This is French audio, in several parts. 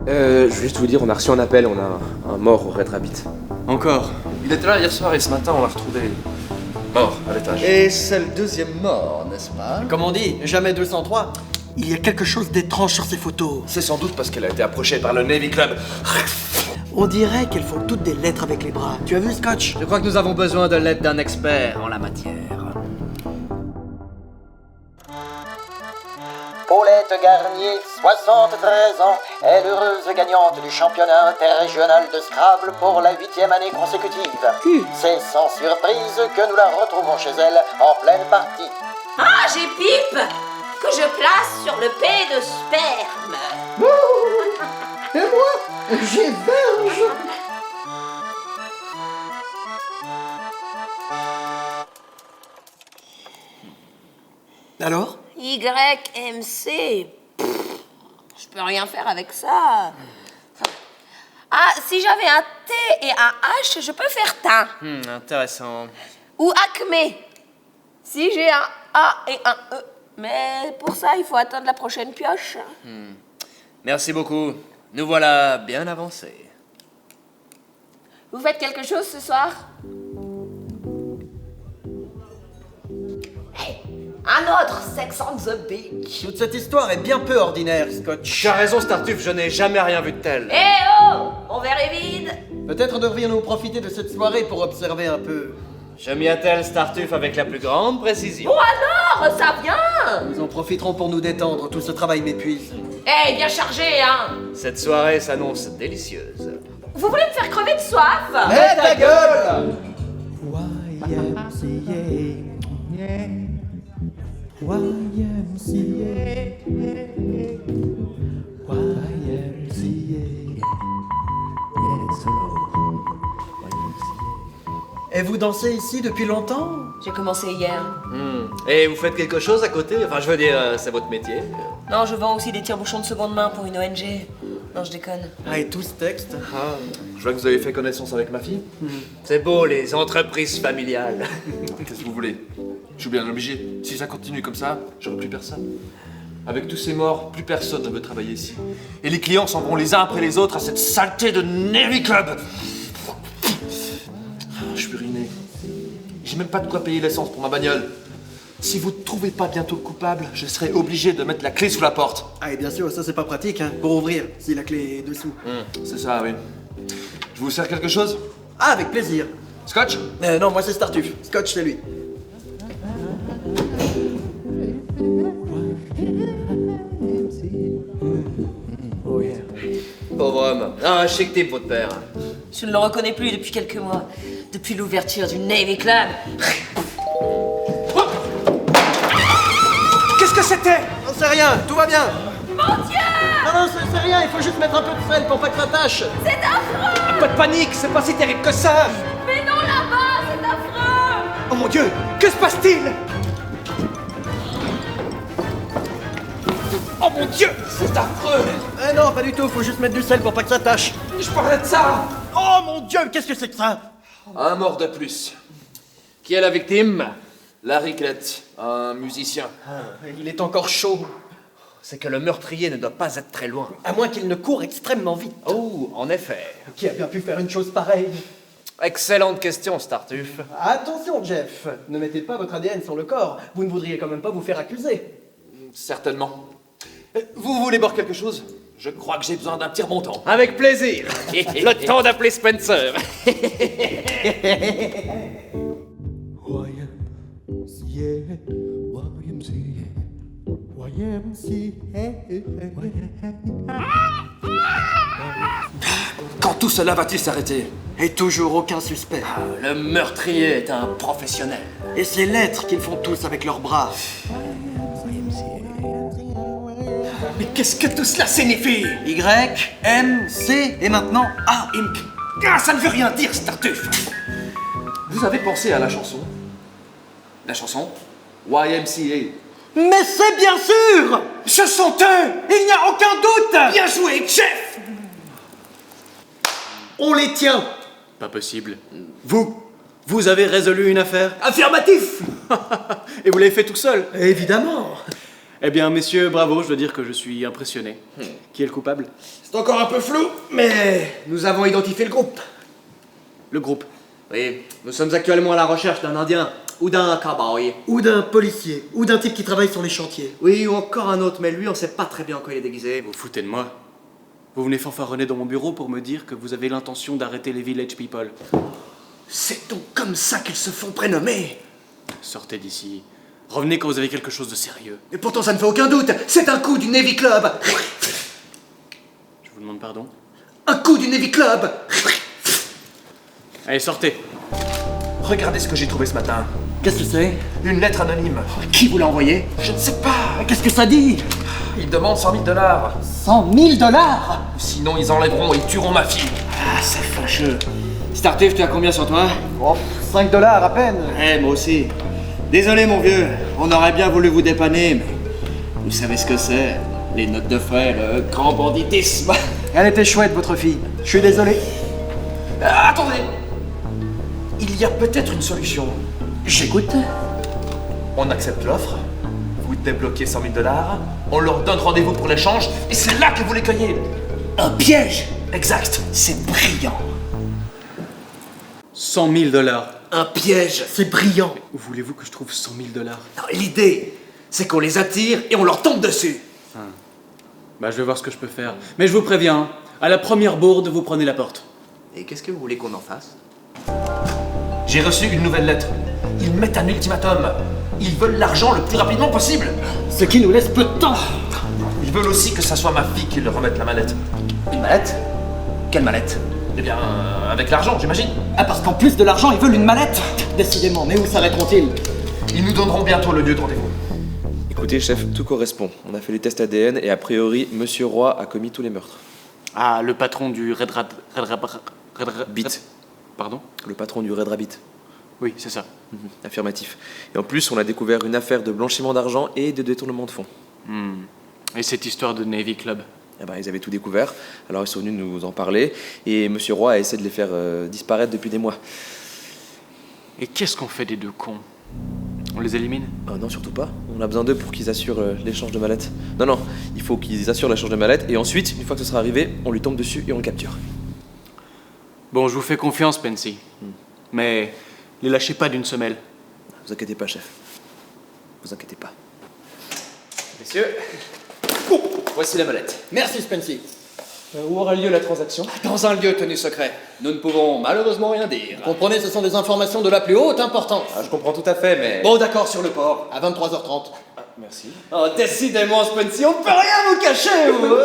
Je voulais juste vous dire, on a reçu un appel, on a un mort au Red Rabbit. Encore? Il était là hier soir et ce matin on l'a retrouvé mort à l'étage. Et c'est le deuxième mort, n'est-ce pas? Comme on dit, jamais 203. Il y a quelque chose d'étrange sur ces photos. C'est sans doute parce qu'elle a été approchée par le Navy Club. On dirait qu'elles font toutes des lettres avec les bras. Tu as vu, Scotch? Je crois que nous avons besoin de l'aide d'un expert en la matière. Paulette Garnier, 73 ans, est l'heureuse gagnante du championnat interrégional de Scrabble pour la 8e année consécutive. C'est sans surprise que nous la retrouvons chez elle en pleine partie. Ah, j'ai pipe que je place sur le P de sperme. Et moi, j'ai verge. Alors? YMC. Je peux rien faire avec ça. Ah, si j'avais un T et un H, je peux faire teint. Intéressant. Ou acmé. Si j'ai un A et un E. Mais pour ça, il faut attendre la prochaine pioche. Merci beaucoup. Nous voilà bien avancés. Vous faites quelque chose ce soir? Hey, un autre Sex on the Beach. Toute cette histoire est bien peu ordinaire, Scotch. Tu as raison, Startuffe, je n'ai jamais rien vu de tel. Eh oh, mon verre est vide. Peut-être devrions-nous profiter de cette soirée pour observer un peu. Je m'y attelle, Startuffe, avec la plus grande précision. Bon alors, ça vient. Nous en profiterons pour nous détendre, tout ce travail m'épuise. Eh, bien chargé, hein. Cette soirée s'annonce délicieuse. Vous voulez me faire crever de soif? Mets ta gueule! Et vous dansez ici depuis longtemps? J'ai commencé hier. Et vous faites quelque chose à côté? Enfin, je veux dire, c'est votre métier. Non, je vends aussi des tire-bouchons de seconde main pour une ONG. Non, je déconne. Ah, et tout ce texte? Je vois que vous avez fait connaissance avec ma fille. C'est beau, les entreprises familiales. Qu'est-ce que vous voulez? Je suis bien obligé. Si ça continue comme ça, j'aurai plus personne. Avec tous ces morts, plus personne ne veut travailler ici. Et les clients s'en vont les uns après les autres à cette saleté de Navy Club. Je suis ruiné. J'ai même pas de quoi payer l'essence pour ma bagnole. Si vous ne trouvez pas bientôt le coupable, je serai obligé de mettre la clé sous la porte. Ah, et bien sûr, ça c'est pas pratique, hein, pour ouvrir, si la clé est dessous. C'est ça, oui. Je vous sers quelque chose? Ah, avec plaisir. Scotch? Non, moi c'est Startuffe. Scotch, c'est lui. Pauvre homme. Ah, chic type, votre père. Je ne le reconnais plus depuis quelques mois. Depuis l'ouverture du Navy Club. Qu'est-ce que c'était? Non, c'est rien, tout va bien. Mon Dieu! Non, c'est rien, il faut juste mettre un peu de sel pour pas que ça tâche. C'est affreux! Pas de panique, c'est pas si terrible que ça. Mais non, là-bas, c'est affreux! Oh mon Dieu, que se passe-t-il? Oh mon Dieu, c'est affreux. Non, pas du tout, faut juste mettre du sel pour pas que ça tâche. Je parlais de ça. Oh mon Dieu, qu'est-ce que c'est que ça? Un mort de plus. Qui est la victime? Larry Klett, un musicien. Il est encore chaud. C'est que le meurtrier ne doit pas être très loin. À moins qu'il ne court extrêmement vite. Oh, en effet. Qui a bien pu faire une chose pareille? Excellente question, Startuffe. Attention, Jeff, ne mettez pas votre ADN sur le corps. Vous ne voudriez quand même pas vous faire accuser. Certainement. Vous voulez boire quelque chose? Je crois que j'ai besoin d'un petit remontant. Avec plaisir. Le temps d'appeler Spencer. Quand tout cela va-t-il s'arrêter? Et toujours aucun suspect. Le meurtrier est un professionnel. Et ces lettres qu'ils font tous avec leurs bras. Mais qu'est-ce que tout cela signifie? Y, M, C et maintenant A. Ah, ça ne veut rien dire, Startuffe. Vous avez pensé à la chanson? La chanson? YMCA. Mais c'est bien sûr! Ce sont eux! Il n'y a aucun doute! Bien joué, chef! On les tient! Pas possible. Vous avez résolu une affaire? Affirmatif! Et vous l'avez fait tout seul? Évidemment! Eh bien, messieurs, bravo, je dois dire que je suis impressionné. Qui est le coupable? C'est encore un peu flou, mais nous avons identifié le groupe. Le groupe. Oui, nous sommes actuellement à la recherche d'un Indien, ou d'un cowboy, Ou d'un policier, ou d'un type qui travaille sur les chantiers. oui, ou encore un autre, mais lui, on sait pas très bien en quoi il est déguisé. Vous foutez de moi? Vous venez fanfaronner dans mon bureau pour me dire que vous avez l'intention d'arrêter les Village People. C'est donc comme ça qu'ils se font prénommer. Sortez d'ici. Revenez quand vous avez quelque chose de sérieux. Et pourtant, ça ne fait aucun doute, c'est un coup du Navy Club. Je vous demande pardon. Un coup du Navy Club. Allez, sortez. Regardez ce que j'ai trouvé ce matin. Qu'est-ce que c'est? Une lettre anonyme. Qui vous l'a envoyé? Je ne sais pas. Qu'est-ce que ça dit? Ils demandent 100 000 $. 100 000 $? Sinon, ils enlèveront et tueront ma fille. Ah, c'est fâcheux. Startuf, tu as combien sur toi? Oh, 5 $ à peine. Eh, moi aussi. Désolé, mon vieux. On aurait bien voulu vous dépanner, mais vous savez ce que c'est. Les notes de frais, le grand banditisme. Elle était chouette, votre fille. Je suis désolé. Attendez. Il y a peut-être une solution. J'écoute. On accepte l'offre, vous débloquez 100 000 $, on leur donne rendez-vous pour l'échange, et c'est là que vous les cueillez. Un piège. Exact. C'est brillant. 100 000 $. Un piège. C'est brillant. Où voulez-vous que je trouve 100 000 $? Non, l'idée, c'est qu'on les attire et on leur tombe dessus. Bah, je vais voir ce que je peux faire. Mais je vous préviens, à la première bourde, vous prenez la porte. Et qu'est-ce que vous voulez qu'on en fasse? J'ai reçu une nouvelle lettre. Ils mettent un ultimatum. Ils veulent l'argent le plus rapidement possible. Ce qui nous laisse peu de temps. Ils veulent aussi que ça soit ma fille qui leur remette la mallette. Une mallette? Quelle mallette? Eh bien, avec l'argent, j'imagine. Ah, parce qu'en plus de l'argent, ils veulent une mallette. Décidément, mais où s'arrêteront-ils? Ils nous donneront bientôt le lieu de rendez-vous. Écoutez, chef, tout correspond. On a fait les tests ADN et a priori, Monsieur Roy a commis tous les meurtres. Ah, le patron du Bit. Pardon? Le patron du Red Rabbit. Oui, c'est ça. Affirmatif. Et en plus, on a découvert une affaire de blanchiment d'argent et de détournement de fonds. Et cette histoire de Navy Club? Eh ben, ils avaient tout découvert, alors ils sont venus nous en parler, et Monsieur Roy a essayé de les faire disparaître depuis des mois. Et qu'est-ce qu'on fait des deux cons? On les élimine? Non, surtout pas. On a besoin d'eux pour qu'ils assurent l'échange de mallettes. Non, il faut qu'ils assurent l'échange de mallettes, et ensuite, une fois que ce sera arrivé, on lui tombe dessus et on le capture. Bon, je vous fais confiance, Pensy. Mais les lâchez pas d'une semelle. Vous inquiétez pas, chef. Vous inquiétez pas. Messieurs, voici la mallette. Merci, Spency. Où aura lieu la transaction? Dans un lieu tenu secret. Nous ne pouvons malheureusement rien dire. Comprenez, ce sont des informations de la plus haute importance. Je comprends tout à fait, mais... Bon, d'accord, sur le port, à 23h30. Merci. Oh, décidément, Spency, on peut rien vous cacher, vous.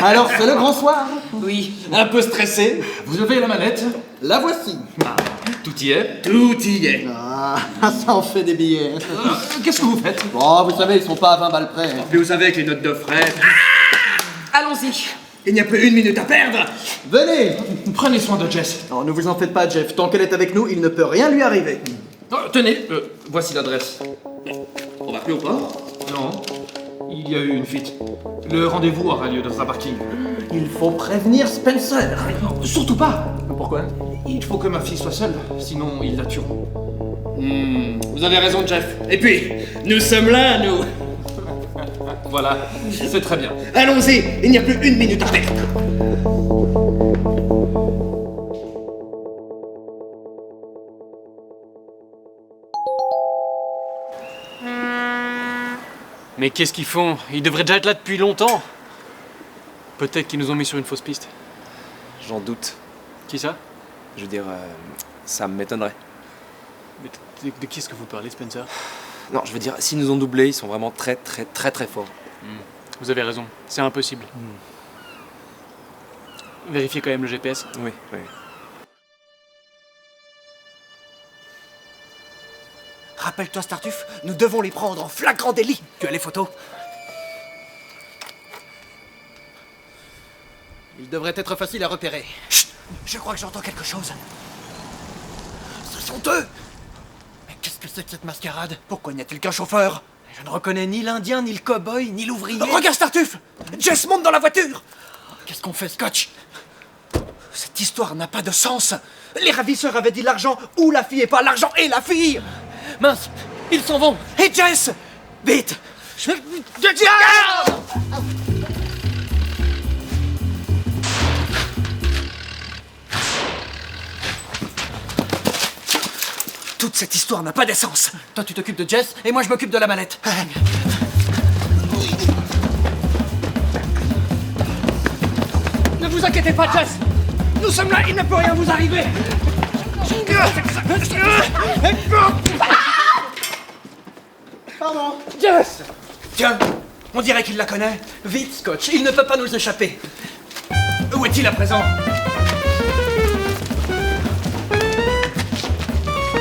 Alors, c'est le grand soir. Oui, un peu stressé. Vous avez la mallette? La voici. Tout y est. Tout y est. Ah, ça en fait des billets. Qu'est-ce que vous faites? Bon, vous savez, ils sont pas à 20 balles près. Puis vous savez, avec les notes de frais, Allons-y. il n'y a plus une minute à perdre. Venez. Prenez soin de Jess. Non, ne vous en faites pas, Jeff. Tant qu'elle est avec nous, il ne peut rien lui arriver. Tenez, voici l'adresse. On va plus au port? Non, il y a eu une fuite. Le rendez-vous aura lieu dans un parking. Il faut prévenir Spencer. Surtout pas. Pourquoi? Il faut que ma fille soit seule, sinon ils la tueront. Vous avez raison, Jeff. Et puis, nous sommes là, nous. Voilà, c'est très bien. Allons-y, il n'y a plus une minute à perdre. Mais qu'est-ce qu'ils font? Ils devraient déjà être là depuis longtemps. Peut-être qu'ils nous ont mis sur une fausse piste. J'en doute. Qui ça? Je veux dire, ça m'étonnerait. Mais de qui est-ce que vous parlez, Spencer? Non, je veux dire, s'ils nous ont doublés, ils sont vraiment très forts. Vous avez raison, c'est impossible. Vérifiez quand même le GPS. Oui. Rappelle-toi, Startuf, nous devons les prendre en flagrant délit. Tu as les photos? Il devrait être facile à repérer. Chut, je crois que j'entends quelque chose. Ce sont eux. Mais qu'est-ce que c'est que cette mascarade? Pourquoi n'y a-t-il qu'un chauffeur? Je ne reconnais ni l'Indien, ni le cow-boy, ni l'ouvrier. Regarde, Startuf. Jess monte dans la voiture. Qu'est-ce qu'on fait, Scotch? C'est Cette histoire n'a pas de sens. Les ravisseurs avaient dit l'argent ou la fille et pas l'argent et la fille. Mince, ils s'en vont. Et Jess, vite. Toute cette histoire n'a pas d'essence. Toi, tu t'occupes de Jess et moi, je m'occupe de la mallette. Ne vous inquiétez pas, Jess. Nous sommes là, il ne peut rien vous arriver. Pardon. Jess. Tiens, on dirait qu'il la connaît. Vite, Scotch, il ne peut pas nous échapper. Où est-il à présent?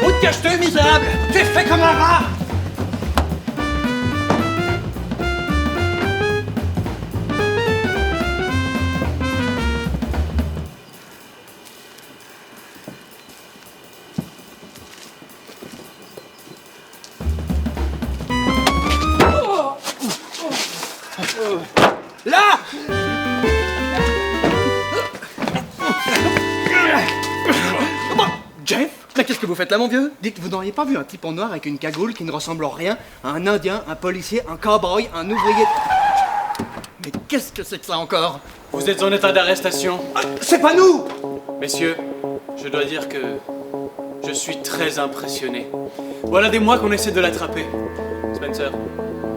Où te caches-tu, misérable? Tu es fait comme un rat! Là! Jeff? Mais qu'est-ce que vous faites là, mon vieux? Dites, vous n'auriez pas vu un type en noir avec une cagoule qui ne ressemble en rien à un indien, un policier, un cow-boy, un ouvrier... Mais qu'est-ce que c'est que ça encore? Vous êtes en état d'arrestation. C'est pas nous! Messieurs, je dois dire que je suis très impressionné. Voilà des mois qu'on essaie de l'attraper. Spencer,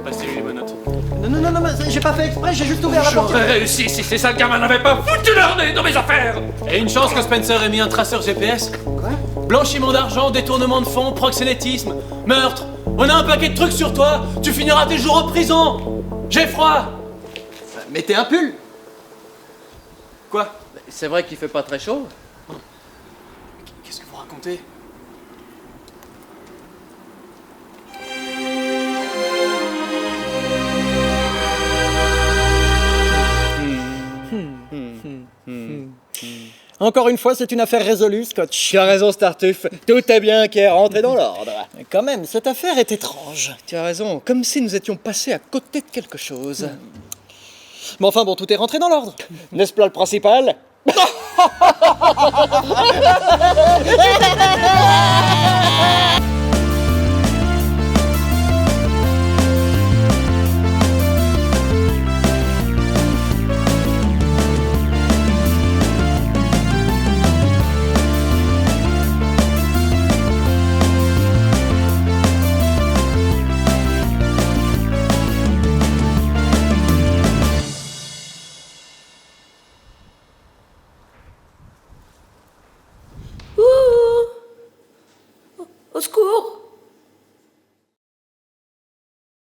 passez-lui les menottes. Non, mais j'ai pas fait exprès, j'ai juste ouvert la porte. J'aurais réussi si ces sales gamins n'avaient pas foutu leur nez dans mes affaires. Et une chance que Spencer ait mis un traceur GPS. Quoi? Blanchiment d'argent, détournement de fonds, proxénétisme, meurtre. On a un paquet de trucs sur toi. Tu finiras tes jours en prison. J'ai froid. Mettez un pull. Quoi? C'est vrai qu'il fait pas très chaud. Qu'est-ce que vous racontez? Encore une fois, c'est une affaire résolue, Scotch. Tu as raison, Startuffe. Tout est bien qui est rentré dans l'ordre. Mais quand même, cette affaire est étrange. Tu as raison, comme si nous étions passés à côté de quelque chose. Mais enfin bon, tout est rentré dans l'ordre. N'est-ce pas le principal?